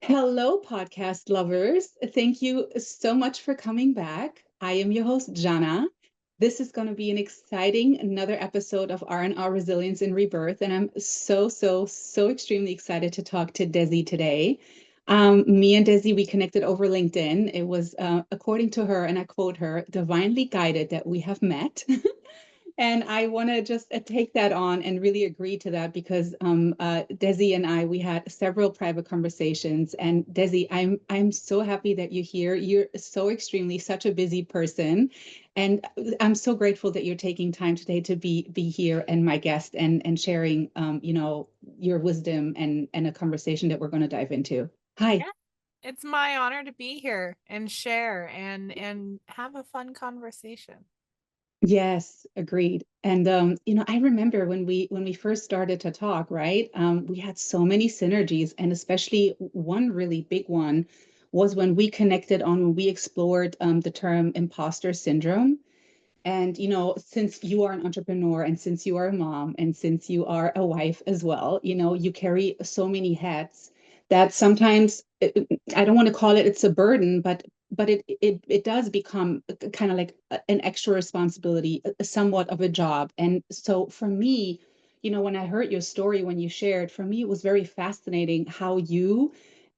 Hello, podcast lovers. Thank you so much for coming back. I am your host, Žana. This is going to be an exciting another episode of R&R Resilience and Rebirth, and I'm so extremely excited to talk to Desi today. Me and Desi, we connected over LinkedIn. It was, according to her, and I quote her, divinely guided that we have met. And I want to just take that on and really agree to that because Desi and I, we had several private conversations. And Desi, I'm so happy that you're here. You're so extremely such a busy person, and I'm so grateful that you're taking time today to be here and my guest and sharing your wisdom and a conversation that we're going to dive into. Hi. Yeah, it's my honor to be here and share and have a fun conversation. Yes, agreed. And I remember when we first started to talk, right? We had so many synergies, and especially one really big one was when we connected on when we explored the term imposter syndrome. And since you are an entrepreneur, and since you are a mom, and since you are a wife as well, you carry so many hats that sometimes I don't want to call it's a burden, but it does become kind of like an extra responsibility, somewhat of a job. And so for me, when I heard your story, when you shared, for me it was very fascinating how you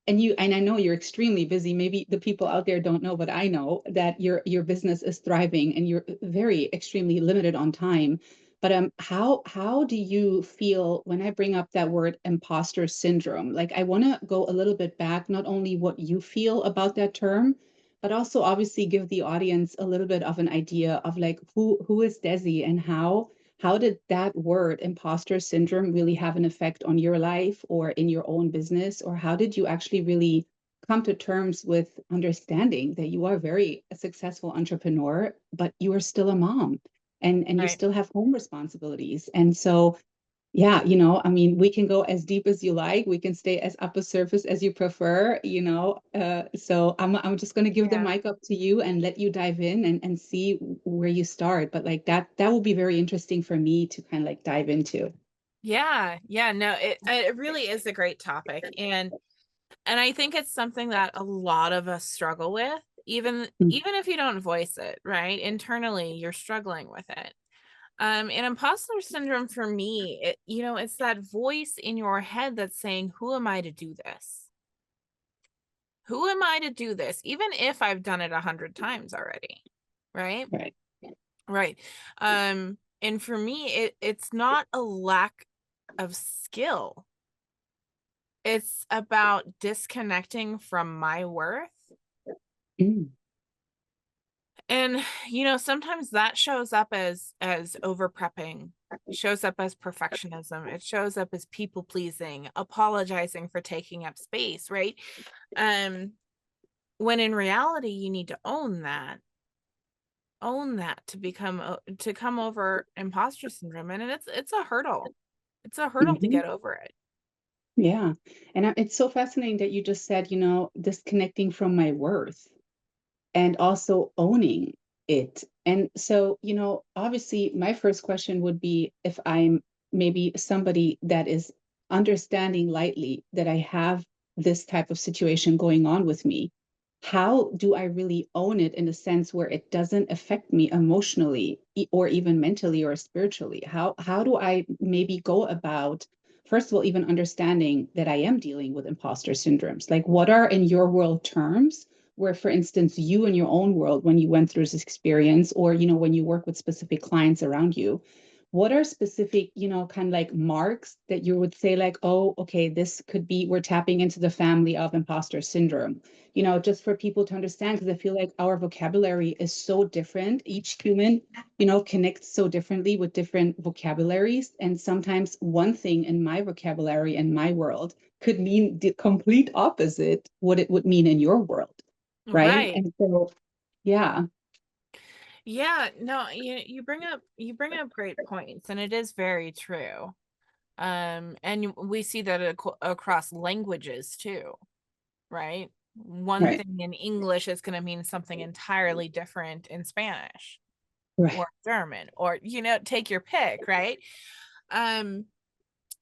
and I know you're extremely busy. Maybe the people out there don't know, but I know that your business is thriving and you're very extremely limited on time. But how do you feel when I bring up that word imposter syndrome? Like I want to go a little bit back, not only what you feel about that term, but also obviously give the audience a little bit of an idea of like who is Desi and how did that word imposter syndrome really have an effect on your life or in your own business? Or how did you actually really come to terms with understanding that you are very a successful entrepreneur, but you are still a mom and you Right. still have home responsibilities? And so yeah, I mean, we can go as deep as you like. We can stay as upper surface as you prefer, So I'm just going to give the Yeah. mic up to you and let you dive in and see where you start. But like that will be very interesting for me to kind of like dive into. Yeah. Yeah. No, it really is a great topic. And I think it's something that a lot of us struggle with, Mm. even if you don't voice it, right? Internally, you're struggling with it. And imposter syndrome for me, it's that voice in your head that's saying, who am I to do this? Who am I to do this? Even if I've done it 100 times already, right? Right. Right. And for me, it's not a lack of skill. It's about disconnecting from my worth. Mm. And sometimes that shows up as over prepping, shows up as perfectionism, it shows up as people pleasing, apologizing for taking up space, right? Um, when in reality, you need to own that to come over imposter syndrome, and it's a hurdle. It's a hurdle to Mhm. get over it. Yeah. And it's so fascinating that you just said, disconnecting from my worth and also owning it. And so, obviously, my first question would be if I'm maybe somebody that is understanding lightly that I have this type of situation going on with me, how do I really own it in a sense where it doesn't affect me emotionally or even mentally or spiritually? How do I maybe go about first of all even understanding that I am dealing with imposter syndromes? Like what are in your world terms where, for instance, you in your own world, when you went through this experience, or when you work with specific clients around you, what are specific, kind of like marks that you would say, like, oh, okay, this could be, we're tapping into the family of imposter syndrome, just for people to understand, because I feel like our vocabulary is so different. Each human, connects so differently with different vocabularies. And sometimes one thing in my vocabulary and my world could mean the complete opposite what it would mean in your world, right? Right. And so, yeah. Yeah, no, you bring up great points, and it is very true. We see that across languages too, right? One Right. thing in English is going to mean something entirely different in Spanish Right. or German, or take your pick, right? Um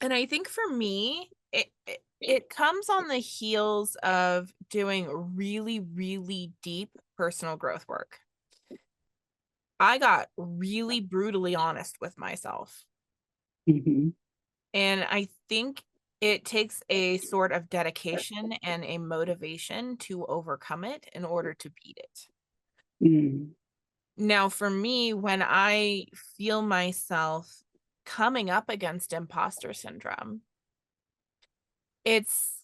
and I think for me, it comes on the heels of doing really, really deep personal growth work. I got really brutally honest with myself. Mm-hmm. And I think it takes a sort of dedication and a motivation to overcome it in order to beat it. Mm. Now, for me, when I feel myself coming up against imposter syndrome, it's,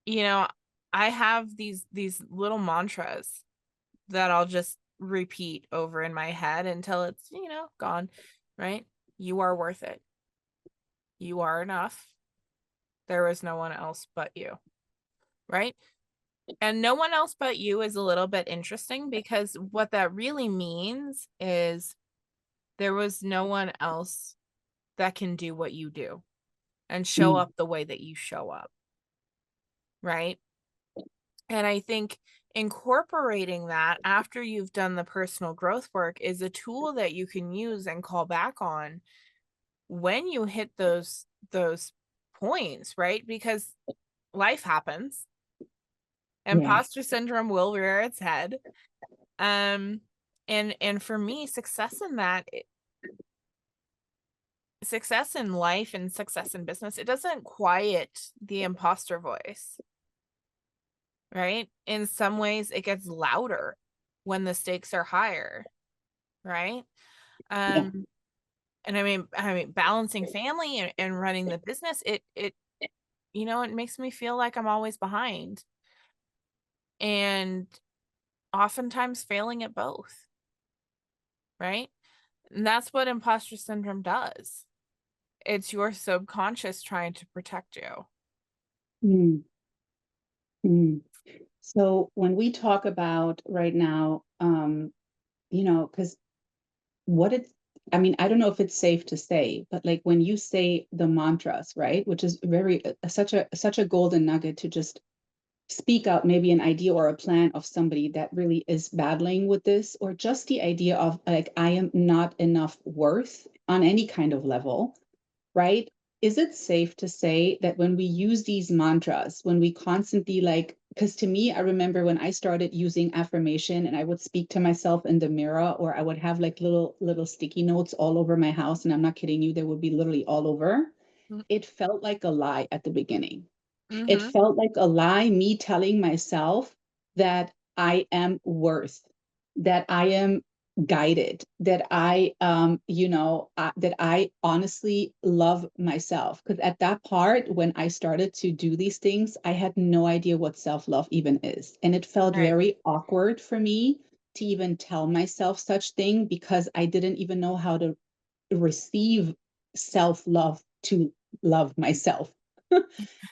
you know, I have these little mantras that I'll just repeat over in my head until it's, gone, right? You are worth it. You are enough. There is no one else but you, right? And no one else but you is a little bit interesting because what that really means is there was no one else that can do what you do and show Mm. up the way that you show up, right? And I think incorporating that after you've done the personal growth work is a tool that you can use and call back on when you hit those points, right? Because life happens. Yeah. Imposter syndrome will rear its head. Um and for me, success in life and success in business, it doesn't quiet the imposter voice, right? In some ways it gets louder when the stakes are higher, right? Yeah. Um and I mean balancing family and running the business, it makes me feel like I'm always behind and oftentimes failing at both, right? And that's what imposter syndrome does. It's your subconscious trying to protect you. Mm. Mm. So when we talk about right now, because what it's, I mean, I don't know if it's safe to say, but like when you say the mantras, right, which is very such a golden nugget to just speak out maybe an idea or a plan of somebody that really is battling with this, or just the idea of like, I am not enough worth on any kind of level, right? Is it safe to say that when we use these mantras, when we constantly like, because to me, I remember when I started using affirmation and I would speak to myself in the mirror, or I would have like little sticky notes all over my house, and I'm not kidding you, they would be literally all over. It felt like a lie at the beginning. It Mm-hmm. felt like a lie, me telling myself that I am worth, that I am guided, that that I honestly love myself. Because at that part, when I started to do these things, I had no idea what self-love even is. And it felt Right. very awkward for me to even tell myself such thing because I didn't even know how to receive self-love to love myself.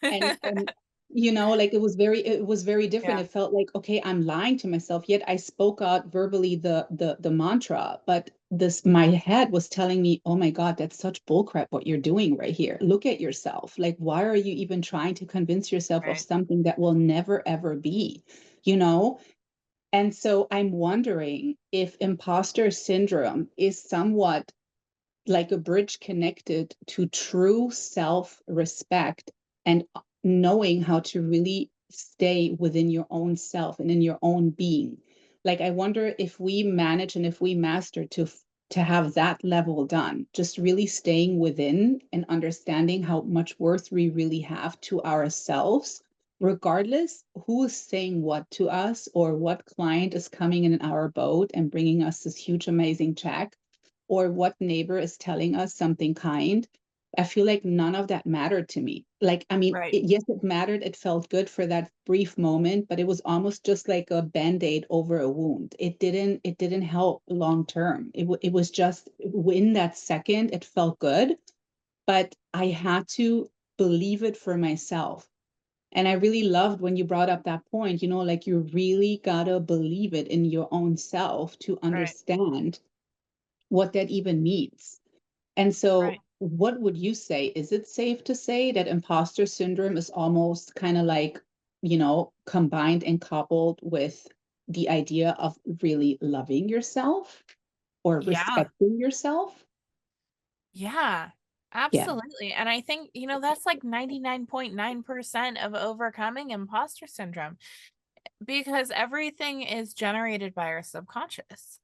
And like it was very different. Yeah. It felt like, okay, I'm lying to myself, yet I spoke out verbally the mantra, but this my head was telling me, oh my god, that's such bullcrap what you're doing right here. Look at yourself. Like, why are you even trying to convince yourself of Right. something that will never ever be, you know and so I'm wondering if imposter syndrome is somewhat like a bridge connected to true self respect and knowing how to really stay within your own self and in your own being. Like, I wonder if we manage and if we master to have that level done, just really staying within and understanding how much worth we really have to ourselves, regardless who's saying what to us or what client is coming in our boat and bringing us this huge amazing check, or what neighbor is telling us something kind. I feel like none of that mattered to me. Like, I mean, Right. yes, it mattered. It felt good for that brief moment, but it was almost just like a band-aid over a wound. It didn't help long term. It was just in that second, it felt good, but I had to believe it for myself. And I really loved when you brought up that point, like you really gotta believe it in your own self to Right. understand what that even means. And Right. so, what would you say? Is it safe to say that imposter syndrome is almost kind of like, combined and coupled with the idea of really loving yourself or Yeah. respecting yourself? Yeah. Absolutely. And I think, that's like 99.9% of overcoming imposter syndrome, because everything is generated by our subconscious,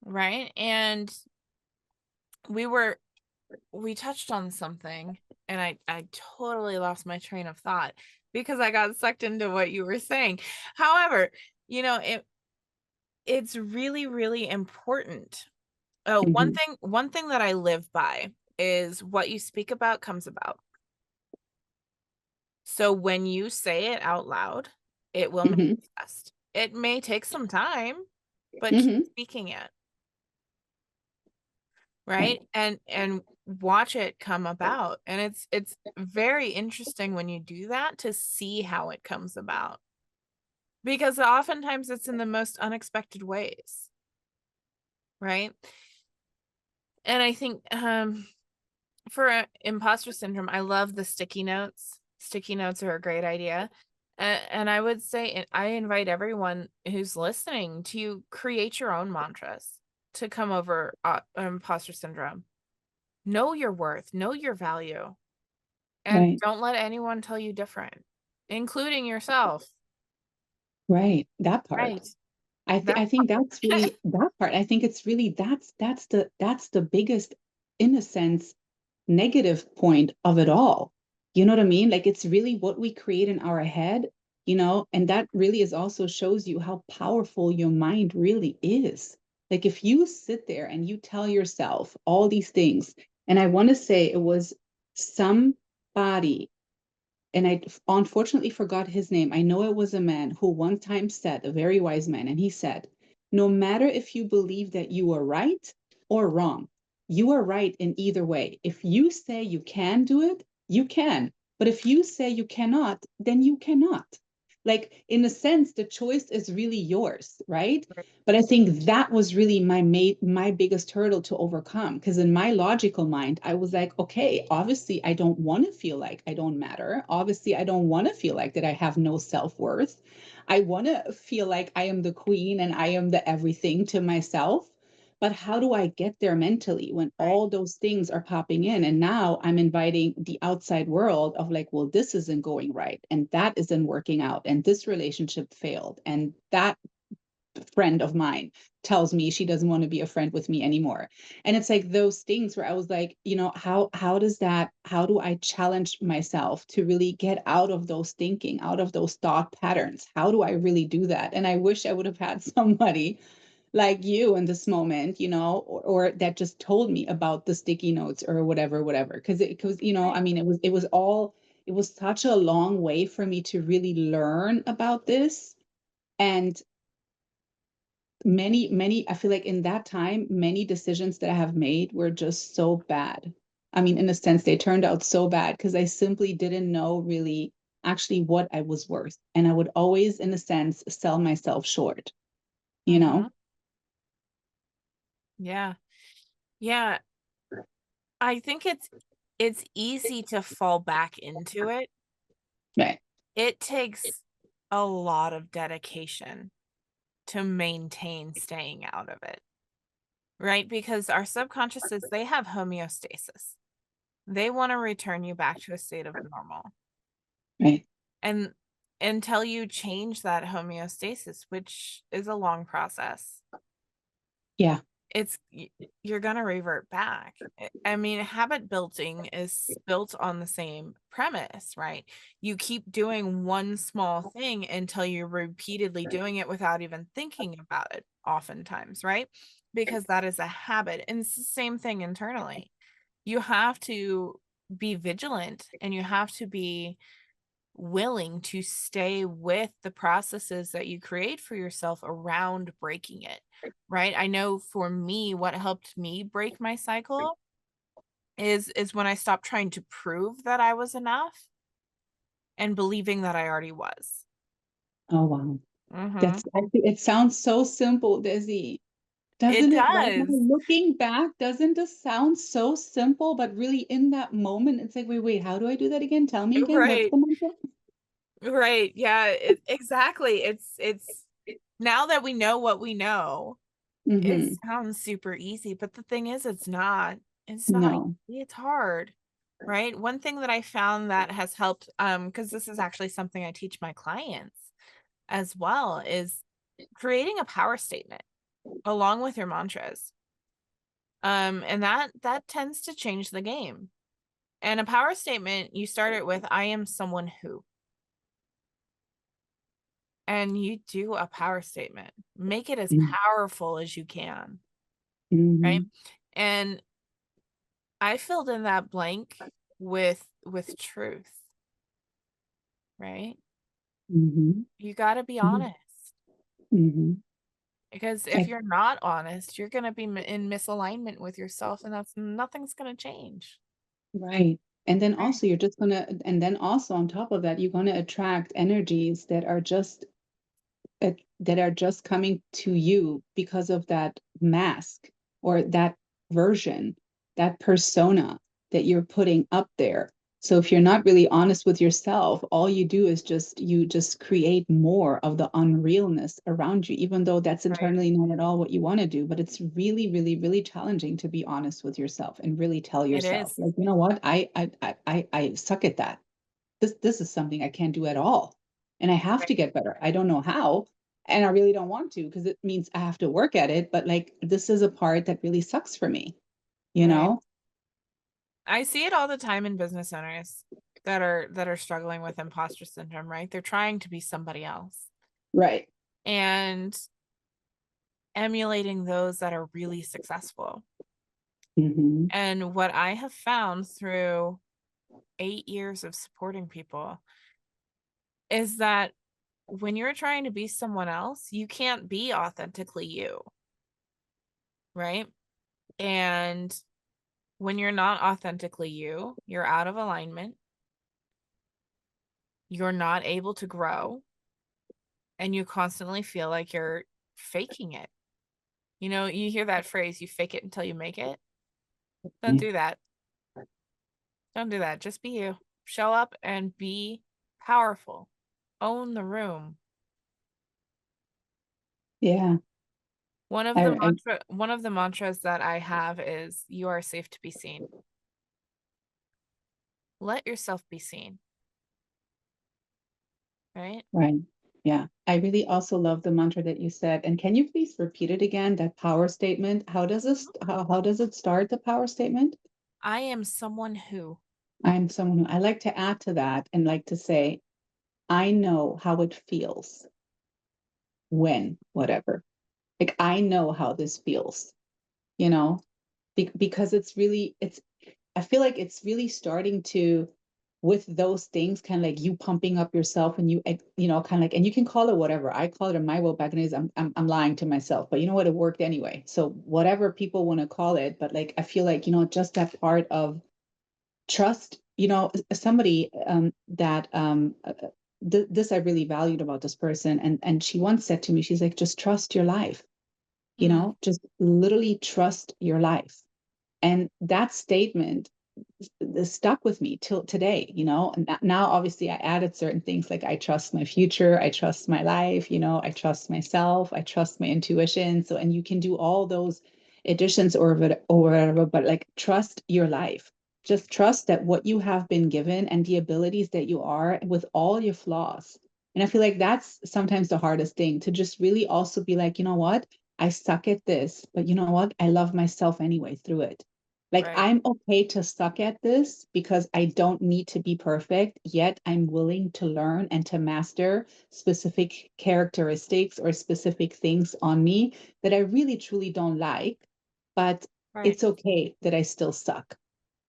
right? And we touched on something, and I totally lost my train of thought because I got sucked into what you were saying. However, it's really, really important. Oh, one thing that I live by is what you speak about comes about. So when you say it out loud, it will manifest. It may take some time, but keep speaking it. Right. And watch it come about. And it's very interesting when you do that to see how it comes about, because oftentimes it's in the most unexpected ways. Right. And I think for imposter syndrome, I love the sticky notes. Sticky notes are a great idea. And I would say, I invite everyone who's listening to create your own mantras to come over imposter syndrome. Know your worth, know your value, and don't let anyone tell you different, including yourself. Right. That part. Right. I think that's really that part. I think it's really that's the biggest, in a sense, negative point of it all. You know what I mean? Like, it's really what we create in our head, and that really is also shows you how powerful your mind really is. Like, if you sit there and you tell yourself all these things, and I want to say it was somebody, and I unfortunately forgot his name. I know it was a man who one time said, a very wise man, and he said, no matter if you believe that you are right or wrong, you are right in either way. If you say you can do it, you can. But if you say you cannot, then you cannot. Like, in a sense, the choice is really yours, right? But I think that was really my biggest hurdle to overcome, because in my logical mind, I was like, okay, obviously I don't want to feel like I don't matter. Obviously, I don't want to feel like that I have no self-worth. I want to feel like I am the queen and I am the everything to myself. But how do I get there mentally when all those things are popping in? And now I'm inviting the outside world of like, well, this isn't going right, and that isn't working out, and this relationship failed, and that friend of mine tells me she doesn't want to be a friend with me anymore. And it's like those things where I was like, how do I challenge myself to really get out of those thinking, out of those thought patterns? How do I really do that? And I wish I would have had somebody like you in this moment, or that just told me about the sticky notes or whatever. Because it was, I mean, it was such a long way for me to really learn about this. And many, I feel like in that time, many decisions that I have made were just so bad. I mean, in a sense, they turned out so bad because I simply didn't know really actually what I was worth. And I would always, in a sense, sell myself short, you know? Yeah. Yeah. I think it's easy to fall back into it. Right. It takes a lot of dedication to maintain staying out of it. Right? Because our subconsciouses, they have homeostasis. They want to return you back to a state of normal. Right. And until you change that homeostasis, which is a long process, Yeah. you're going to revert back. I mean, habit building is built on the same premise, right? You keep doing one small thing until you're repeatedly doing it without even thinking about it, oftentimes, right? Because that is a habit. And it's the same thing internally. You have to be vigilant, and you have to be willing to stay with the processes that you create for yourself around breaking it, right? I know for me, what helped me break my cycle is when I stopped trying to prove that I was enough and believing that I already was. Oh, wow. Mm-hmm. It sounds so simple, Desi. It Doesn't it, right now, does. looking back, doesn't this sound so simple? But really, in that moment, it's like, wait, how do I do that again? Tell me again. What's Right. the mantra? Right. Yeah, exactly. It's now that we know what we know, it Mm-hmm. sounds super easy, but the thing is, it's not. It's not No. easy, it's hard, right? One thing that I found that has helped, because this is actually something I teach my clients as well, is creating a power statement along with your mantras. And that tends to change the game. And a power statement, you start it with, I am someone who. And you do a power statement. Make it as powerful as you can, right? Mm-hmm. And I filled in that blank with truth, right? Mm-hmm. You got to be honest, Mm-hmm. because if you're not honest, you're going to be in misalignment with yourself, and that's nothing's going to change. Right. And then Right. also and then also on top of that, you're gonna attract energies that are just coming to you because of that mask or that version, that persona that you're putting up there. So if you're not really honest with yourself, all you do is you just create more of the unrealness around you, even though that's Right. internally not at all what you want to do. But it's really, really, really challenging to be honest with yourself and really tell It yourself, is. like, you know what, I suck at that. This is something I can't do at all. And I have Right. to get better. I don't know how. And I really don't want to because it means I have to work at it. But like, this is a part that really sucks for me, you Right. know? I see it all the time in business owners that are struggling with imposter syndrome, right? They're trying to be somebody else Right. and emulating those that are really successful. Mm-hmm. And what I have found through 8 years of supporting people is that when you're trying to be someone else, you can't be authentically you, right? And when you're not authentically you, you're out of alignment, you're not able to grow, and you constantly feel like you're faking it. You know, you hear that phrase, you fake it until you make it. Don't do that. Don't do that. Just be you. Show up and be powerful. Own the room. Yeah. I One of the mantras that I have is you are safe to be seen. Let yourself be seen, right? right. Yeah. I really also love the mantra that you said. And can you please repeat it again? That power statement. How does it start, the power statement? I am someone who, I'm someone who I like to add to that and like to say, I know how it feels when whatever. Like I know how this feels, you know, because it's I feel like it's really starting to with those things, kind of like you pumping up yourself and you know, kind of like, and you can call it whatever. I call it in my world back in the days, I'm lying to myself, but you know what, it worked anyway. So whatever people want to call it, but like I feel like, you know, just that part of trust, you know, somebody that this I really valued about this person, and she once said to me, she's like, just trust your life, you mm, know, just literally trust your life. And that statement stuck with me till today, you know. And now obviously I added certain things like I trust my future, I trust my life, you know, I trust myself, I trust my intuition. So, and you can do all those additions or whatever, but like trust your life. Just trust that what you have been given and the abilities that you are with all your flaws. And I feel like that's sometimes the hardest thing, to just really also be like, you know what? I suck at this, but you know what? I love myself anyway through it. Like, right, I'm okay to suck at this because I don't need to be perfect, yet I'm willing to learn and to master specific characteristics or specific things on me that I really truly don't like, but right, it's okay that I still suck.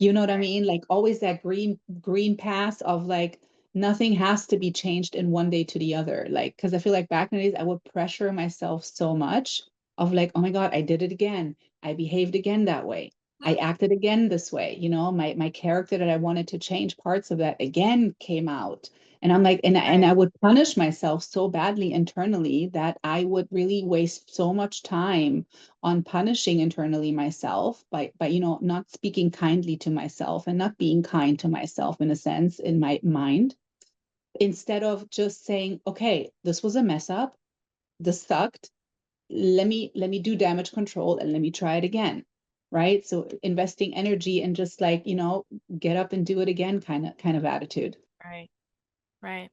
You know what I right, mean? Like always that green path of like nothing has to be changed in one day to the other. Like, because I feel like back in the days I would pressure myself so much of like, oh my God, I did it again. I behaved again that way. I mm, acted again this way, you know, my character that I wanted to change, parts of that again came out. And I'm like, and right, I would punish myself so badly internally that I would really waste so much time on punishing internally myself by you know, not speaking kindly to myself and not being kind to myself in a sense in my mind, instead of just saying, okay, this was a mess up, this sucked, let me do damage control and let me try it again, right? So investing energy and just like, get up and do it again kind of attitude. Right. Right.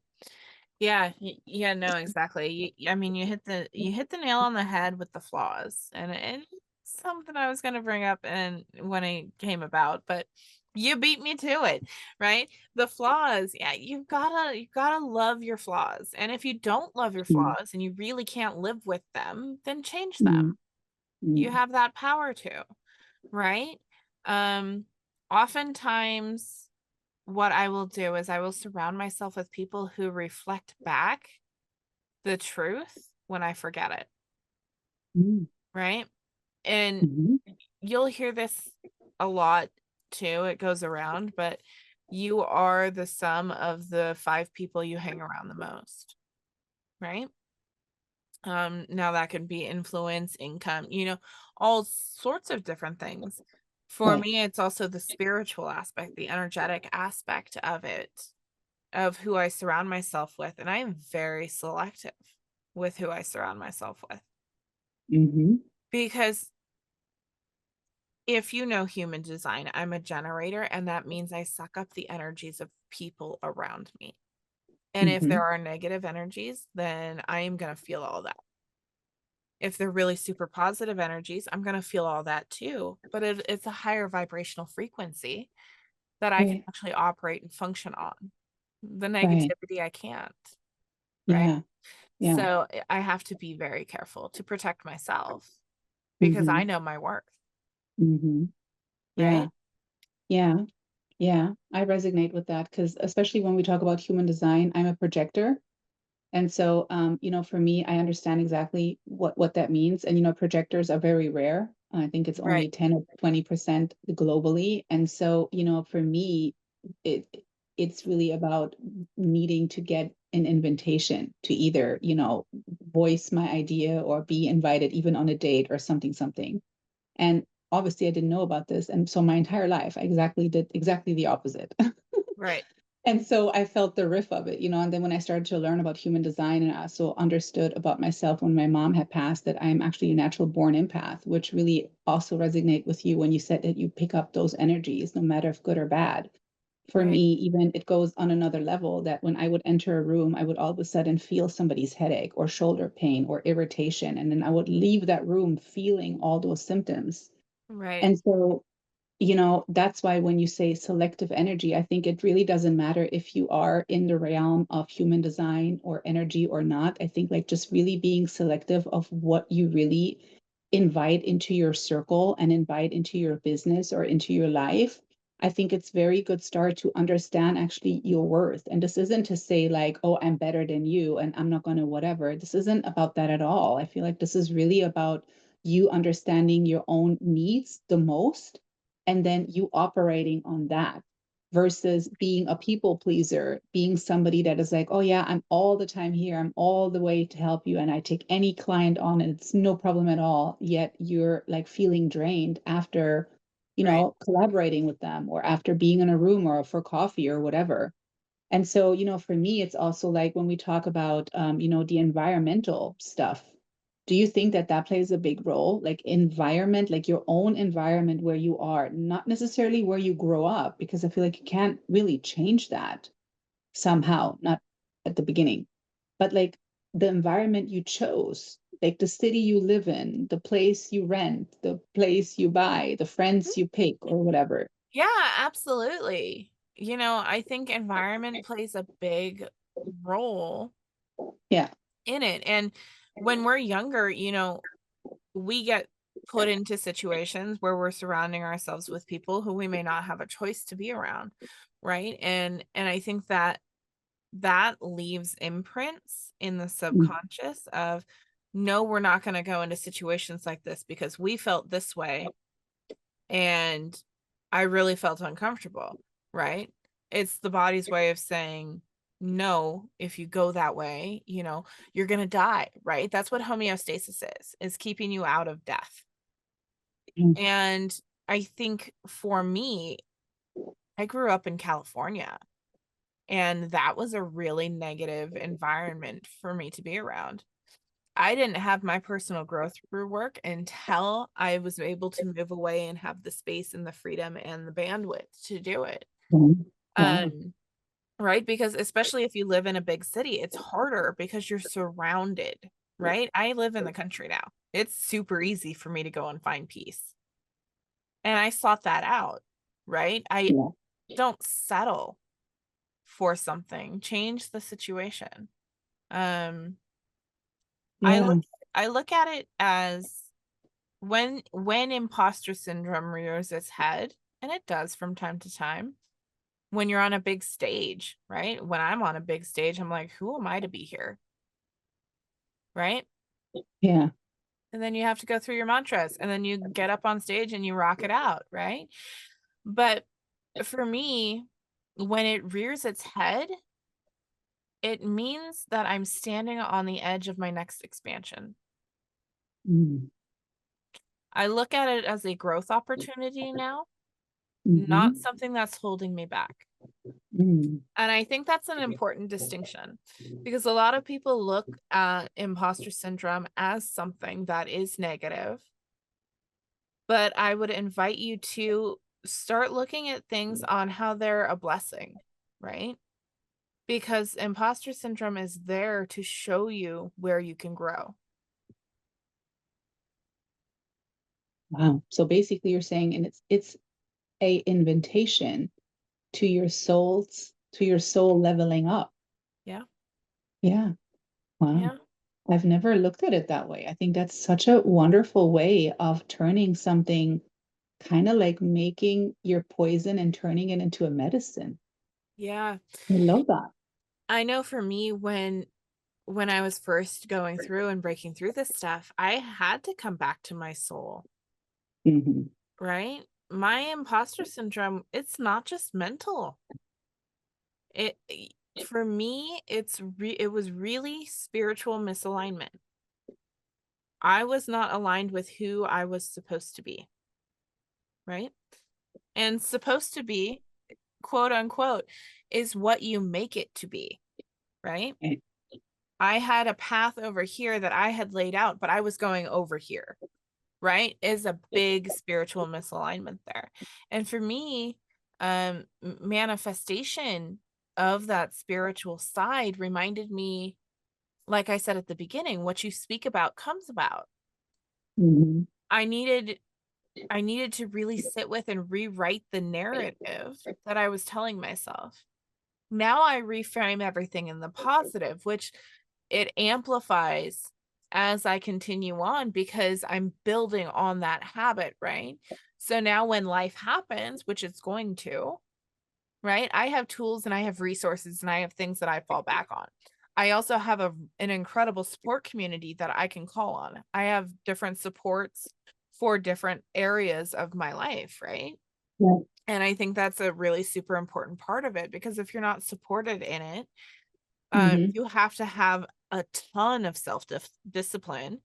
Yeah, yeah, no, exactly. I mean, you hit the nail on the head with the flaws, and it's something I was going to bring up and when it came about, but you beat me to it, right? The flaws, yeah, you gotta love your flaws, and if you don't love your Mm, flaws and you really can't live with them, then change them. mm, You mm, have that power to, right? Um, Oftentimes what I will do is I will surround myself with people who reflect back the truth when I forget it, mm, right? And mhm, you'll hear this a lot too. It goes around, but you are the sum of the 5 people you hang around the most, right? Now that can be influence, income, all sorts of different things. For right. me, it's also the spiritual aspect, the energetic aspect of it, of who I surround myself with. And I am very selective with who I surround myself with. Hmm. Because if you know human design, I'm a generator, and that means I suck up the energies of people around me. And if there Hmm. are negative energies, then I am going to feel all that. If they're really super positive energies, I'm going to feel all that too. But it's a higher vibrational frequency that I can Right. actually operate and function on. The Right. negativity, I can't, right? Yeah. Yeah. So I have to be very careful to protect myself because I Hmm. know my worth, Hmm. right? Yeah. Yeah. Yeah. I resonate with that because especially when we talk about human design, I'm a projector. And so, for me, I understand exactly what that means. And, projectors are very rare. I think it's Right, only 10 or 20% globally. And so, for me, it it's really about needing to get an invitation to either, voice my idea or be invited even on a date or something. And obviously I didn't know about this. And so my entire life I did exactly the opposite. right, And so I felt the riff of it, and then when I started to learn about human design and I also understood about myself when my mom had passed that I'm actually a natural born empath, which really also resonate with you when you said that you pick up those energies, no matter if good or bad. For right, me, even it goes on another level that when I would enter a room, I would all of a sudden feel somebody's headache or shoulder pain or irritation. And then I would leave that room feeling all those symptoms. right, And so that's why when you say selective energy, I think it really doesn't matter if you are in the realm of human design or energy or not. I think like just really being selective of what you really invite into your circle and invite into your business or into your life. I think it's very good start to understand actually your worth. And this isn't to say like, oh, I'm better than you and I'm not going to whatever. This isn't about that at all. I feel like this is really about you understanding your own needs the most and then you operating on that versus being a people pleaser, being somebody that is like, oh yeah, I'm all the time here, I'm all the way to help you, and I take any client on, and it's no problem at all. Yet you're like feeling drained after, right, collaborating with them or after being in a room or for coffee or whatever. And so, for me, it's also like when we talk about, the environmental stuff, do you think that that plays a big role? Like environment, like your own environment where you are, not necessarily where you grow up, because I feel like you can't really change that somehow, not at the beginning, but like the environment you chose, like the city you live in, the place you rent, the place you buy, the friends you pick, or whatever. yeah, absolutely. I think environment plays a big role Yeah. in it. And when we're younger, we get put into situations where we're surrounding ourselves with people who we may not have a choice to be around, right? And I think that leaves imprints in the Mm, subconscious of, no, we're not going to go into situations like this because we felt this way and I really felt uncomfortable, right? It's the body's way of saying, no, if you go that way, you're going to die, right? That's what homeostasis is keeping you out of death. mm, And I think for me, I grew up in California, and that was a really negative environment for me to be around. I didn't have my personal growth through work until I was able to move away and have the space and the freedom and the bandwidth to do it. Mhm. Wow. Right? Because especially if you live in a big city, it's harder because you're surrounded, right? I live in the country now. It's super easy for me to go and find peace. And I sought that out, right? I Yeah. don't settle for something. Change the situation. Um, I look Yeah. I look at it as when imposter syndrome rears its head, and it does from time to time, when you're on a big stage, right? When I'm on a big stage, I'm like, who am I to be here? Right? Yeah. And then you have to go through your mantras and then you get up on stage and you rock it out, right? But for me, when it rears its head, it means that I'm standing on the edge of my next expansion. Mm. I look at it as a growth opportunity now, not Mhm. something that's holding me back. Mm. And I think that's an important distinction because a lot of people look at imposter syndrome as something that is negative. But I would invite you to start looking at things on how they're a blessing, right? Because imposter syndrome is there to show you where you can grow. Wow. So basically you're saying, and it's a invitation to your soul leveling up. Yeah. Yeah. Wow. Yeah. I've never looked at it that way. I think that's such a wonderful way of turning something, kind of like making your poison and turning it into a medicine. Yeah. I love that. I know for me when I was first going through and breaking through this stuff, I had to come back to my soul, Mhm. right? My imposter syndrome, it's not just mental. It for me, it was really spiritual misalignment. I was not aligned with who I was supposed to be, right? And supposed to be, quote unquote, is what you make it to be, right? Okay. I had a path over here that I had laid out, but I was going over here, right? Is a big spiritual misalignment there. And for me, manifestation of that spiritual side reminded me, like I said at the beginning, what you speak about comes about. Mhm. I needed I needed to really sit with and rewrite the narrative that I was telling myself. Now I reframe everything in the positive, which it amplifies as I continue on because I'm building on that habit, right? So now when life happens, which it's going to, right? I have tools and I have resources and I have things that I fall back on. I also have an incredible support community that I can call on. I have different supports for different areas of my life, right? Yeah. And I think that's a really super important part of it because if you're not supported in it, Mhm. you have to have a ton of self discipline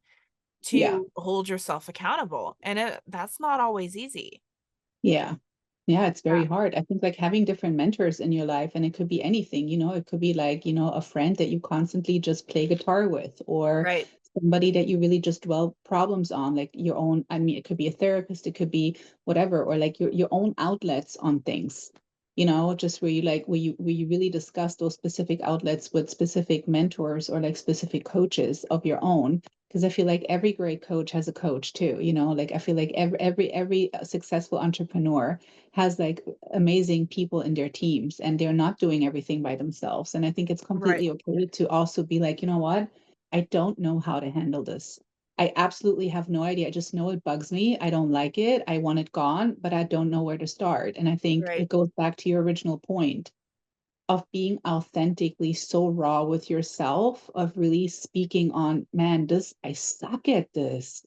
Yeah. to hold yourself accountable. And that's not always easy. Yeah. Yeah, it's Yeah. very hard. I think like having different mentors in your life, and it could be anything, it could be like, a friend that you constantly just play guitar with, or Right. somebody that you really just dwell problems on, like your own, I mean, it could be a therapist, it could be whatever, or like your own outlets on things, just where you like, where you really discuss those specific outlets with specific mentors or like specific coaches of your own. Because I feel like every great coach has a coach too, like I feel like every successful entrepreneur has like amazing people in their teams and they're not doing everything by themselves. And I think it's Right. completely okay to also be like, you know what? I don't know how to handle this. I absolutely have no idea. I just know it bugs me. I don't like it. I want it gone, but I don't know where to start. And I think Right. it goes back to your original point of being authentically so raw with yourself, of really speaking on, man, I suck at this.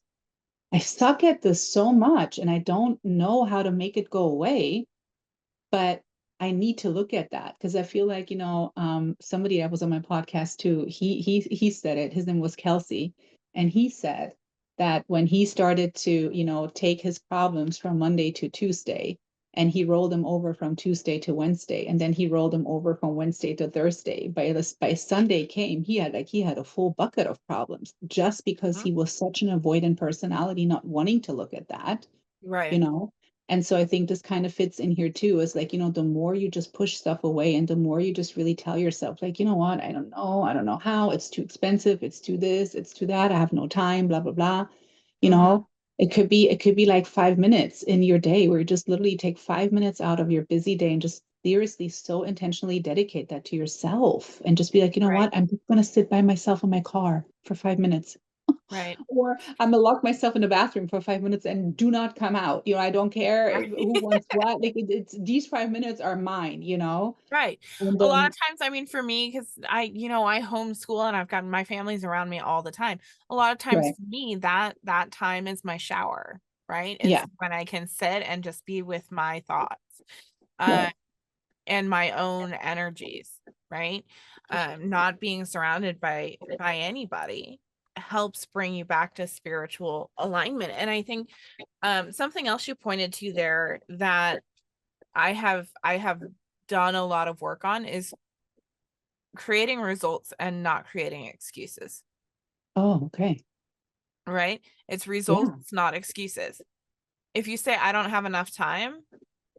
I suck at this so much and I don't know how to make it go away, but I need to look at that because I feel like, somebody that was on my podcast too, he said it, his name was Kelsey, and he said that when he started to, take his problems from Monday to Tuesday, and he rolled them over from Tuesday to Wednesday, and then he rolled them over from Wednesday to Thursday. By Sunday came, he had a full bucket of problems just because he was such an avoidant personality, not wanting to look at that, you Right. know. And so I think this kind of fits in here too, is like, the more you just push stuff away and the more you just really tell yourself, like, you know what, I don't know how, it's too expensive, it's too this, it's too that, I have no time, blah blah blah, you Mm-hmm. know. It could be like 5 minutes in your day where you just literally take 5 minutes out of your busy day and just seriously so intentionally dedicate that to yourself and just be like, you know Right. what, I'm just going to sit by myself in my car for 5 minutes, Right. or I'm gonna lock myself in the bathroom for 5 minutes and do not come out. I don't care Right. who wants what. Like it's these 5 minutes are mine. Right. And A lot of times, I mean, for me, because I homeschool and I've got my family's around me all the time. A lot of times right, for me, that time is my shower, right? It's yeah, when I can sit and just be with my thoughts, uh, right, and my own energies, right? Not being surrounded by anybody helps bring you back to spiritual alignment. And I think something else you pointed to there that I have done a lot of work on is creating results and not creating excuses, oh, okay, right? It's results, yeah, not excuses. If you say I don't have enough time,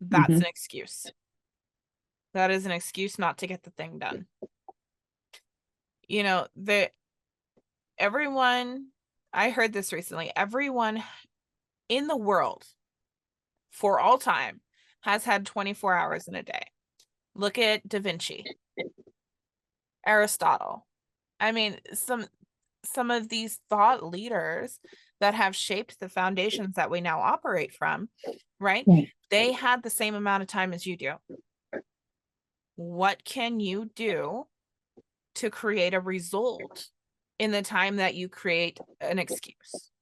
that's hmm, an excuse. That is an excuse not to get the thing done. The everyone I heard this recently, everyone in the world for all time has had 24 hours in a day. Look at Da Vinci, Aristotle. I mean, some of these thought leaders that have shaped the foundations that we now operate from, right? right, They had the same amount of time as you do. What can you do to create a result in the time that you create an excuse?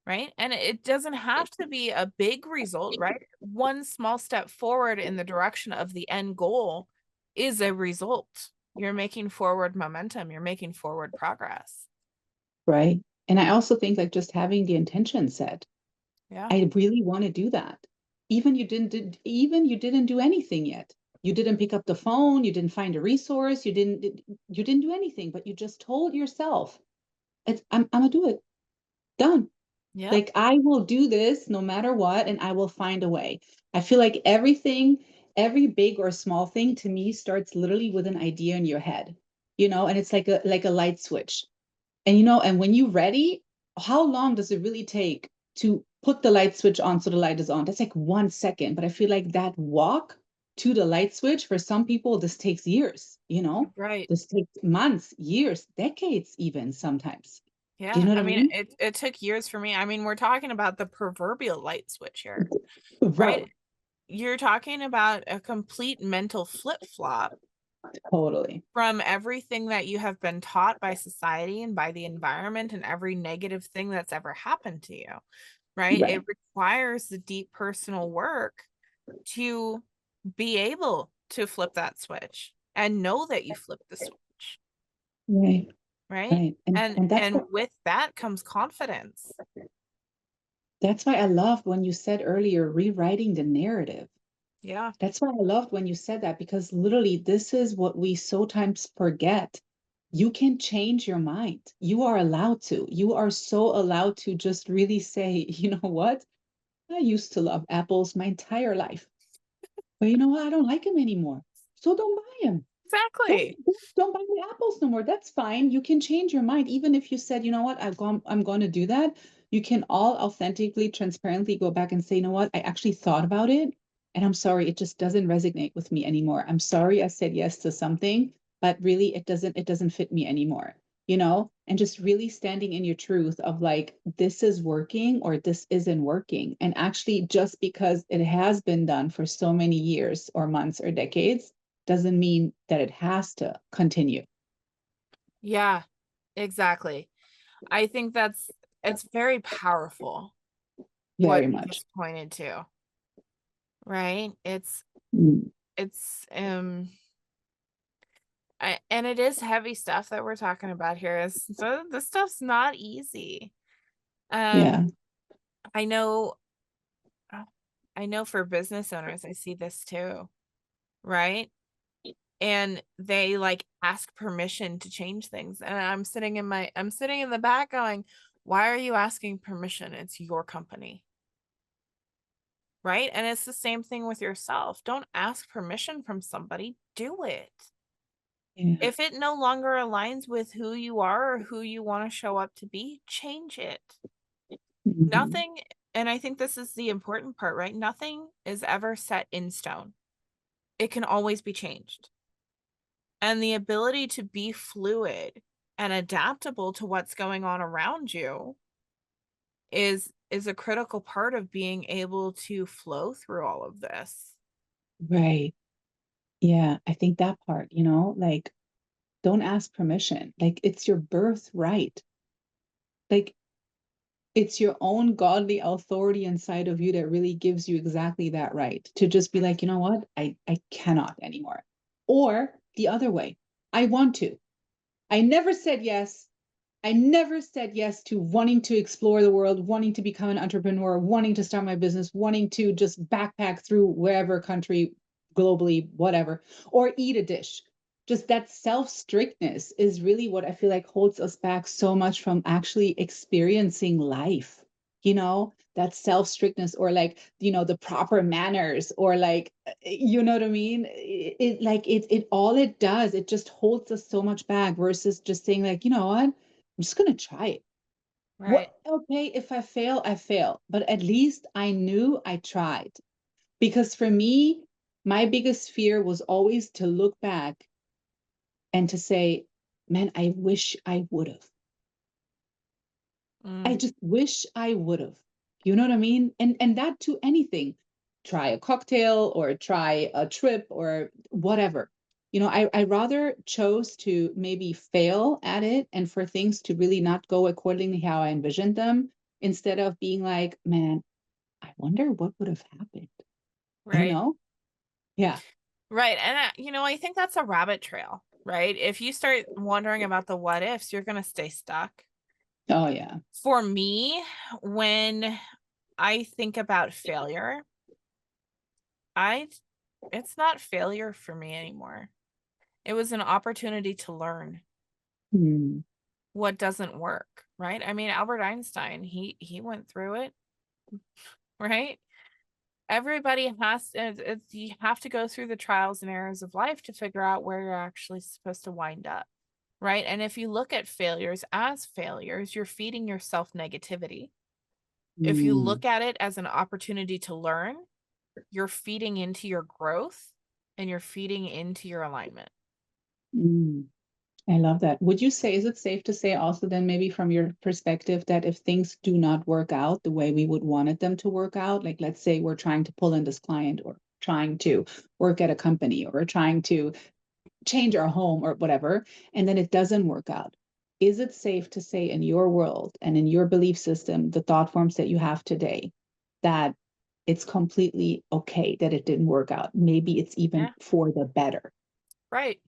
Right? And it doesn't have to be a big result, right? One small step forward in the direction of the end goal is a result. You're making forward momentum, you're making forward progress. right. And I also think like just having the intention set, Yeah. I really want to do that. Even you didn't do anything yet. You didn't pick up the phone, you didn't find a resource, you didn't do anything, but you just told yourself, I'm gonna do it. Done. Yep. Like I will do this no matter what, and I will find a way. I feel like every big or small thing to me starts literally with an idea in your head, and it's like a light switch. And when you're ready, how long does it really take to put the light switch on so the light is on? That's like 1 second. But I feel like that walk to the light switch for some people, this takes years. Right. This takes months, years, decades, even sometimes. Do you Yeah, know what I I mean, mean? it took years for me. I mean, we're talking about the proverbial light switch here, right? Right. You're talking about a complete mental flip-flop Totally. from everything that you have been taught by society and by the environment and every negative thing that's ever happened to you, right? It Right. requires the deep personal work to be able to flip that switch and know that you flipped the switch, Right. right? Right. And And and that's and what with that comes confidence. that's why I loved when you said earlier, rewriting the narrative. Yeah. That's why I loved when you said that, because literally this is what we sometimes forget. You can change your mind. You are allowed to. You are so allowed to just really say, you know what? I used to love apples my entire life, but you know what? I don't like them anymore. So don't buy them. Don't, Exactly. don't buy the apples no more. That's fine. You can change your mind. Even if you said, you know what, I'm going to do that. You can all authentically, transparently go back and say, you know what, I actually thought about it. And I'm sorry, it just doesn't resonate with me anymore. I'm sorry I said yes to something, but really it doesn't fit me anymore. And just really standing in your truth of like, this is working or this isn't working. And actually, just because it has been done for so many years or months or decades doesn't mean that it has to continue. Yeah, exactly. I think it's very powerful what Very you much. just pointed to, right? Mm, It's and it is heavy stuff that we're talking about here. So this stuff's not easy. Um, yeah. I know I know for business owners, I see this too, right? And they like ask permission to change things. And I'm sitting in the back going, why are you asking permission? It's your company. Right? And it's the same thing with yourself. Don't ask permission from somebody, do it. Yeah. If it no longer aligns with who you are or who you want to show up to be, change it. Nothing, and I think this is the important part, right? Nothing is ever set in stone. It can always be changed. And the ability to be fluid and adaptable to what's going on around you is a critical part of being able to flow through all of this. Right. Yeah, I think that part, like, don't ask permission. Like, it's your birthright. Like, it's your own godly authority inside of you that really gives you exactly that right to just be like, you know what? I cannot anymore. Or the other way, I want to. I never said yes. I never said yes to wanting to explore the world, wanting to become an entrepreneur, wanting to start my business, wanting to just backpack through wherever country, globally, whatever, or eat a dish. Just that self-strictness is really what I feel like holds us back so much from actually experiencing life. That self-strictness, or like, the proper manners, or like, you know what I mean? It all it does, it just holds us so much back versus just saying like, you know what? I'm just gonna try it. Right. What? Okay, if I fail, I fail. But at least I knew I tried. Because for me, my biggest fear was always to look back and to say, man, I wish I would have. I Mm. just wish I would have. You know what I mean? And that to anything. Try a cocktail or try a trip or whatever. I rather chose to maybe fail at it and for things to really not go accordingly how I envisioned them, instead of being like, man, I wonder what would have happened. You Right. know? Yeah. Right. And I think that's a rabbit trail, right? If you start wondering about the what ifs, you're going to stay stuck. Oh yeah. For me, when I think about failure, I it's not failure for me anymore. It was an opportunity to learn Hmm. what doesn't work, right? I mean, Albert Einstein, he went through it, right? Everybody has you have to go through the trials and errors of life to figure out where you're actually supposed to wind up, right? And if you look at failures as failures, you're feeding yourself negativity. If you Hmm. look at it as an opportunity to learn, you're feeding into your growth and you're feeding into your alignment. Hmm. I love that. Would you say, is it safe to say also then, maybe from your perspective, that if things do not work out the way we would wanted them to work out, like let's say we're trying to pull in this client or trying to work at a company or trying to change our home or whatever, and then it doesn't work out, is it safe to say in your world and in your belief system, the thought forms that you have today, that it's completely okay that it didn't work out? Maybe it's even Yeah, for the better. right.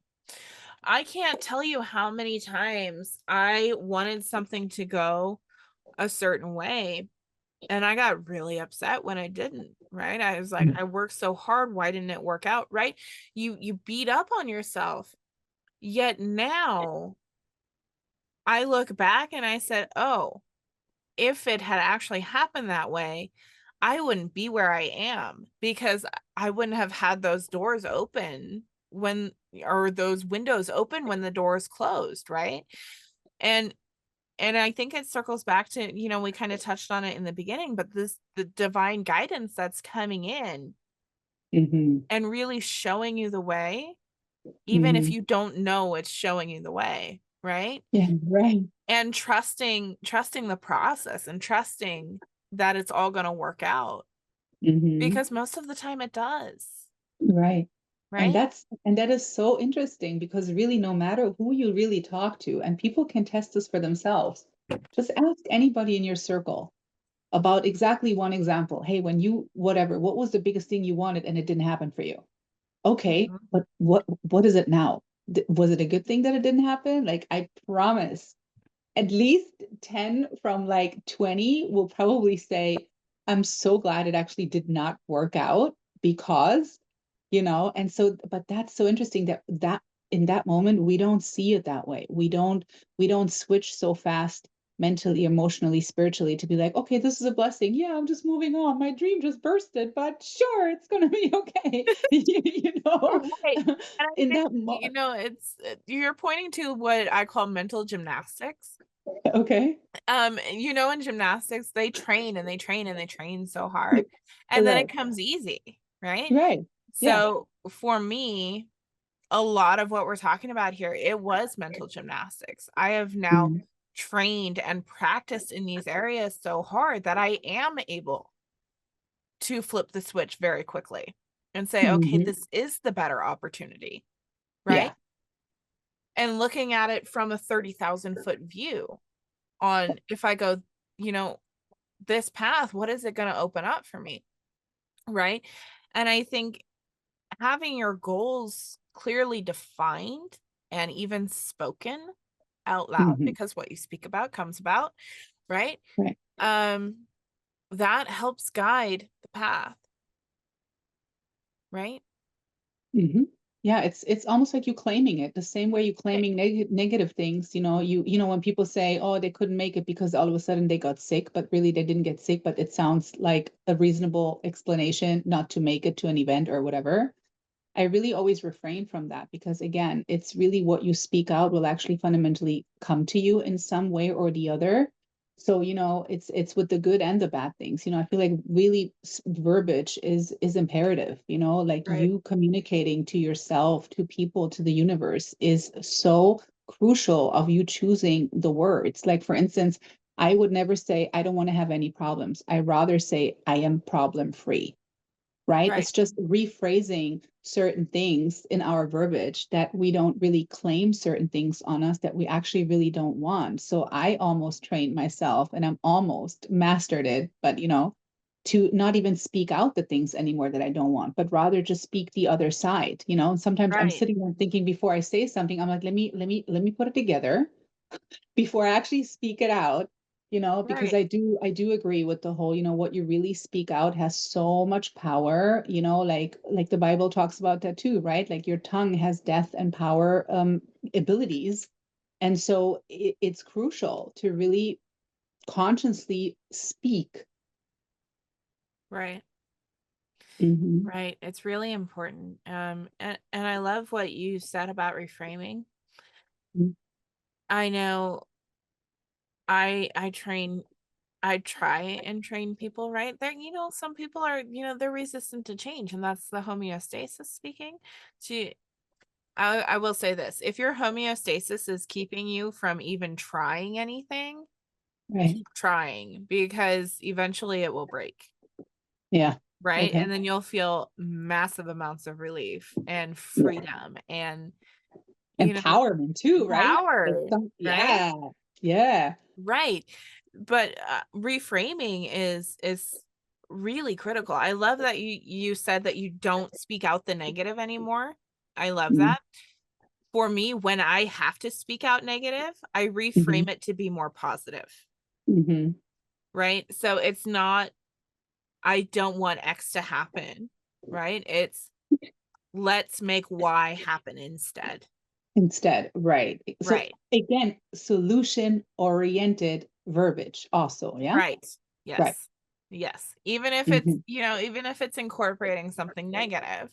I can't tell you how many times I wanted something to go a certain way and I got really upset when I didn't, right? I was like, I worked so hard, why didn't it work out, right? You beat up on yourself. Yet now I look back and I said, "Oh, if it had actually happened that way, I wouldn't be where I am because I wouldn't have had those doors open when or those windows open when the doors closed, right?" And and I think it circles back to, we kind of touched on it in the beginning, but the divine guidance that's coming in Hmm. and really showing you the way, even if Hmm. you don't know it's showing you the way, right? Yeah, right. And trusting the process and trusting that it's all going to work out Hmm. because most of the time it does, Right. And right? that is so interesting, because really no matter who you really talk to, and people can test this for themselves, just ask anybody in your circle about exactly one example. Hey, when you whatever, what was the biggest thing you wanted and it didn't happen for you? Okay, Mhm. but what is it now? Was it a good thing that it didn't happen? Like, I promise at least 10 from like 20 will probably say, I'm so glad it actually did not work out because, and so, but that's so interesting that in that moment, we don't see it that way. We don't switch so fast mentally, emotionally, spiritually to be like, okay, this is a blessing. Yeah, I'm just moving on. My dream just bursted, but sure, it's going to be okay. Right. And I In think, that moment. it's you're pointing to what I call mental gymnastics. Okay. In gymnastics, they train and they train and they train so hard, and then it Right. comes easy, right? Right. Yeah. So for me, a lot of what we're talking about here, it was mental gymnastics. I have now Mhm. trained and practiced in these areas so hard that I am able to flip the switch very quickly and say, okay, Mhm. this is the better opportunity, right? Yeah. And looking at it from a 30,000-foot view on if I go, you know, this path, what is it going to open up for me? Right. And I think having your goals clearly defined and even spoken out loud, Mhm. because what you speak about comes about, right? Right. Um, that helps guide the path, right? Mhm. Yeah, it's almost like you claiming it the same way you Right. claiming negative things. When people say, "Oh, they couldn't make it because all of a sudden they got sick," but really they didn't get sick, but it sounds like a reasonable explanation not to make it to an event or whatever. I really always refrain from that because again, it's really what you speak out will actually fundamentally come to you in some way or the other. So, it's with the good and the bad things. I feel like really verbiage is imperative, like Right. you communicating to yourself, to people, to the universe is so crucial of you choosing the words. Like for instance, I would never say I don't want to have any problems. I rather say I am problem free, right? Right. It's just rephrasing certain things in our verbiage that we don't really claim certain things on us that we actually really don't want. So I almost trained myself and I'm almost mastered it, but to not even speak out the things anymore that I don't want, but rather just speak the other side, And sometimes I'm Right. sitting there thinking before I say something, I'm like, let me put it together before I actually speak it out, because Right. I do agree with the whole, what you really speak out has so much power, like the Bible talks about that too, right? Like your tongue has death and power abilities. And so it's crucial to really consciously speak. Right. Hmm. Right. It's really important. And I love what you said about reframing. I know I try and train people, right? There, some people are, they're resistant to change, and that's the homeostasis speaking. To I will say this: if your homeostasis is keeping you from even trying anything, Right. keep trying, because eventually it will break, Yeah. right? Okay. And then you'll feel massive amounts of relief and freedom and, Empowerment too, right? Like power, right? yeah. Yeah. Right. But reframing is really critical. I love that you said that you don't speak out the negative anymore. I love that. For me, when I have to speak out negative, I Mm-hmm. reframe it to be more positive, Hmm. right? So it's not, I don't want X to happen, right? It's, let's make Y happen instead. Instead, right. So Right. again, solution oriented verbiage also, yeah? Right. Right. Yes. Yes. Even if it's, Hmm. even if it's incorporating something negative,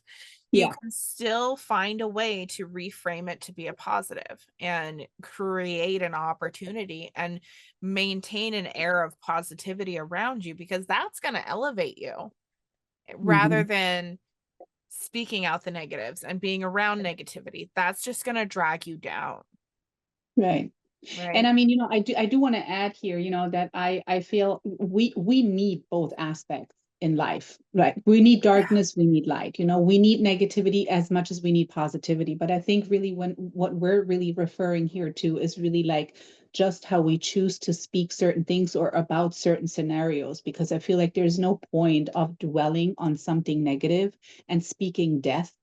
you Yeah. can still find a way to reframe it to be a positive and create an opportunity and maintain an air of positivity around you, because that's going to elevate you rather Hmm. than speaking out the negatives and being around negativity. That's just going to drag you down. Right. And Right. I mean, I do want to add here, that I feel we need both aspects in life, right? We need Yeah. darkness, we need light, we need negativity as much as we need positivity. But I think really when what we're really referring here to is really like just how we choose to speak certain things or about certain scenarios, because I feel like there's no point of dwelling on something negative and speaking death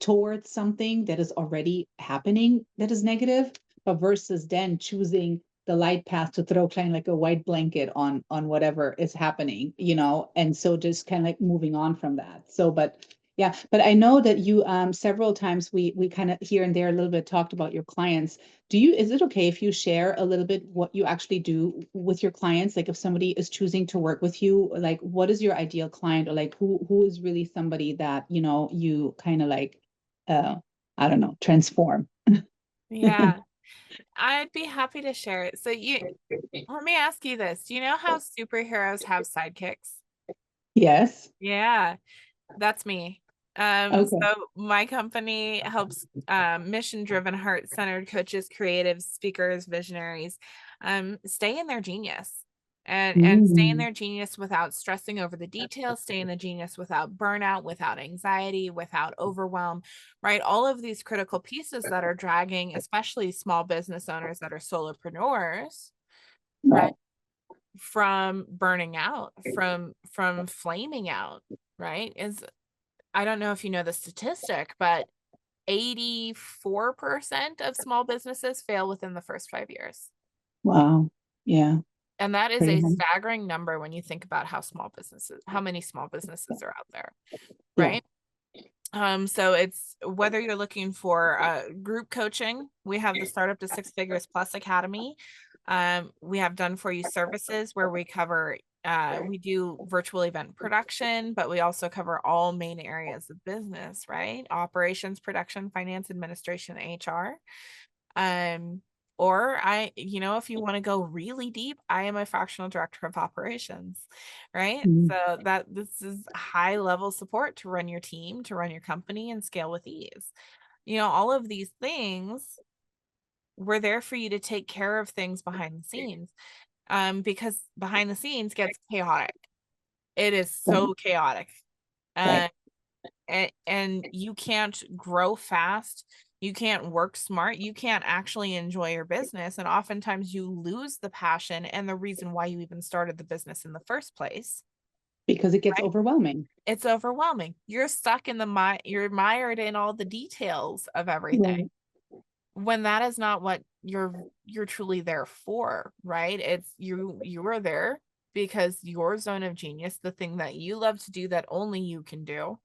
towards something that is already happening that is negative, but versus then choosing light path to throw kind of like a white blanket on whatever is happening, and so just kind of like moving on from that. So, but yeah, but I know that you several times we kind of here and there a little bit talked about your clients. Is it okay if you share a little bit what you actually do with your clients? Like if somebody is choosing to work with you, like what is your ideal client, or like who is really somebody that, you kind of like I don't know, transform? Yeah, I'd be happy to share it. So let me ask you this. Do you know how superheroes have sidekicks? Yes. Yeah, that's me. Okay. So my company helps mission-driven, heart-centered coaches, creatives, speakers, visionaries stay in their genius and stay in Mm. their genius without stressing over the details, stay in the genius without burnout, without anxiety, without overwhelm, right? All of these critical pieces that are dragging, especially small business owners that are solopreneurs, right? Right. From burning out, from flaming out, right? Is I don't know if you know the statistic, but 84% of small businesses fail within the first 5 years. Wow. Yeah. And that is Pretty a hard. staggering number when you think about how many small businesses are out there, Yeah. right? So it's whether you're looking for group coaching, we have the Startup to Six Figures Plus Academy. We have done for you services where we cover we do virtual event production, but we also cover all main areas of business, right? Operations, production, finance, administration, HR. Um, or if you want to go really deep, I am a fractional director of operations, right? Mm. So that this is high level support to run your team, to run your company and scale with ease. All of these things, we're there for you to take care of things behind the scenes. Because behind the scenes gets chaotic. It is Right. so chaotic. Right. Uh, and you can't grow fast, you can't work smart, you can't actually enjoy your business, and oftentimes you lose the passion and the reason why you even started the business in the first place, Because it gets right? overwhelming. It's overwhelming, you're stuck in you're mired in all the details of everything, Right. when that is not what you're truly there for, right? It's you are there because your zone of genius, the thing that you love to do that only you can do,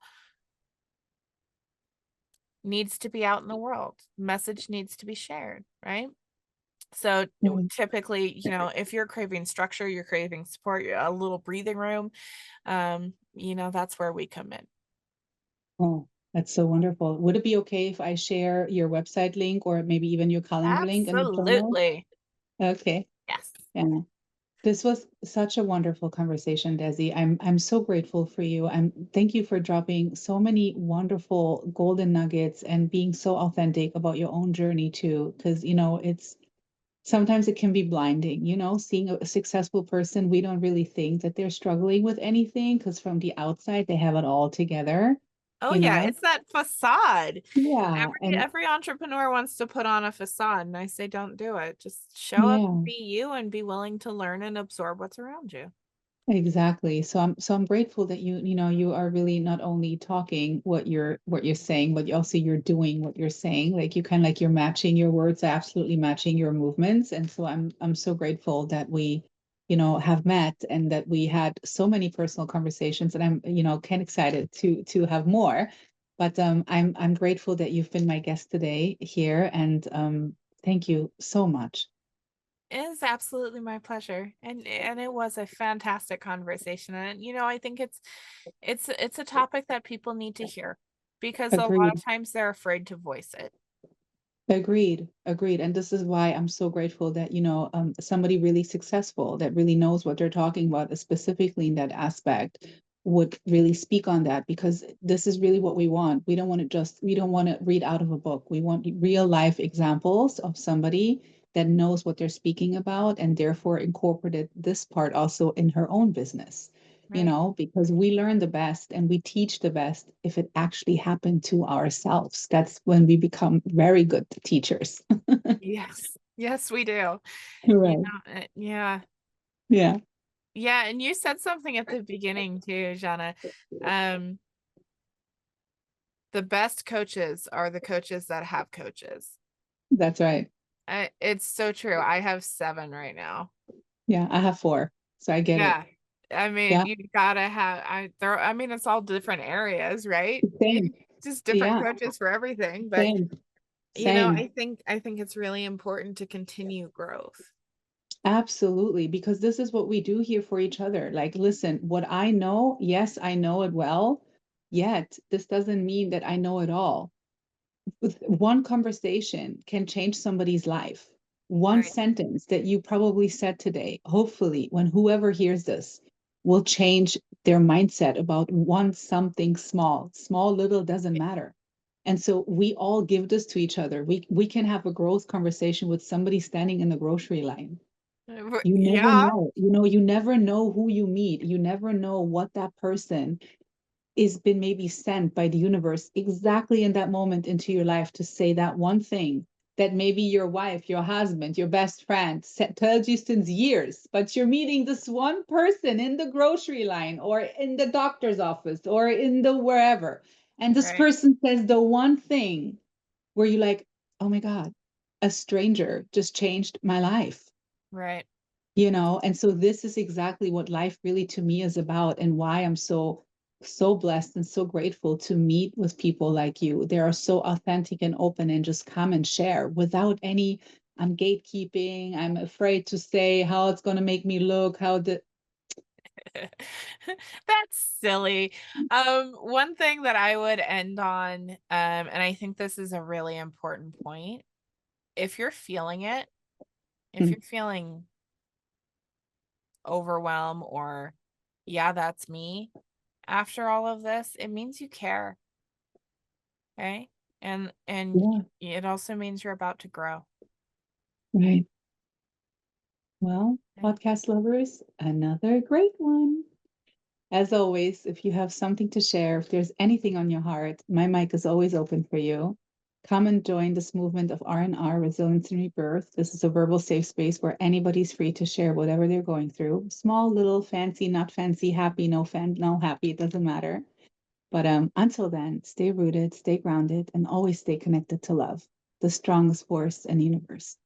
needs to be out in the world. Message needs to be shared, right? So Right. typically, if you're craving structure, you're craving support, a little breathing room, that's where we come in. Oh, that's so wonderful. Would it be okay if I share your website link or maybe even your calendar link in the show notes? Absolutely. Okay. Yes. Yeah. This was such a wonderful conversation, Desi. I'm so grateful for you. Thank you for dropping so many wonderful golden nuggets and being so authentic about your own journey too. Because it's sometimes it can be blinding, seeing a successful person, we don't really think that they're struggling with anything because from the outside they have it all together, Oh you yeah, know? it's that facade. Yeah. And Every entrepreneur wants to put on a facade, and I say don't do it. Just show up and yeah. be you and be willing to learn and absorb what's around you. Exactly. So I'm grateful that you are really not only talking what you're saying, but you're doing what you're saying. Like you kind of like you're matching your words, absolutely matching your movements. And so I'm so grateful that we, have met and that we had so many personal conversations. And I'm, kind of excited to have more. But I'm grateful that you've been my guest today here. And thank you so much. It is absolutely my pleasure. And it was a fantastic conversation. And I think it's a topic that people need to hear because a lot Agreed. of times they're afraid to voice it. Agreed, agreed. And this is why I'm so grateful that, somebody really successful that really knows what they're talking about, specifically in that aspect, would really speak on that because this is really what we want. We don't want to read out of a book. We want real life examples of somebody that knows what they're speaking about and therefore incorporated this part also in her own business, Right. because we learn the best and we teach the best if it actually happened to ourselves. That's when we become very good teachers. Yes. Yes, we do. Right. Yeah. Yeah, Yeah. And you said something at the beginning too, Jana. Um, the best coaches are the coaches that have coaches. that's right. It's so true. I have 7 right now. Yeah, I have 4, so I get it. Yeah. I mean, Yeah, you gotta have I mean, it's all different areas, right? same. Just different Yeah, coaches for everything. But same, you know, same. I think it's really important to continue growth. Absolutely, because this is what we do here for each other. Like, listen, what I know, yes, I know it well, yet this doesn't mean that I know it all. With one conversation can change somebody's life. One Right. sentence that you probably said today, hopefully, when whoever hears this, will change their mindset about one something small. Small, little, doesn't matter. And so we all give this to each other. We can have a growth conversation with somebody standing in the grocery line. You never Yeah. know. You never know who you meet. You never know what that person is been maybe sent by the universe exactly in that moment into your life to say that one thing that maybe your wife, your husband, your best friend tells you since years, but you're meeting this one person in the grocery line or in the doctor's office or in the wherever. And this Right. person says the one thing where you're like, oh my God, a stranger just changed my life. Right. And so this is exactly what life really to me is about, and why I'm so blessed and so grateful to meet with people like you. They are so authentic and open and just come and share without any I'm gatekeeping, I'm afraid to say how it's going to make me look, how the That's silly. One thing that I would end on, and I think this is a really important point. If you're feeling it, if Mm, you're feeling overwhelm or yeah, that's me, after all of this, it means you care, okay? And yeah, it also means you're about to grow. right. Well, Okay? podcast lovers, another great one. As always, if you have something to share, if there's anything on your heart, my mic is always open for you. Come and join this movement of R&R Resilience and Rebirth. This is a verbal safe space where anybody's free to share whatever they're going through. Small, little, fancy, not fancy, happy, no happy, it doesn't matter. But until then, stay rooted, stay grounded, and always stay connected to love, the strongest force in the universe.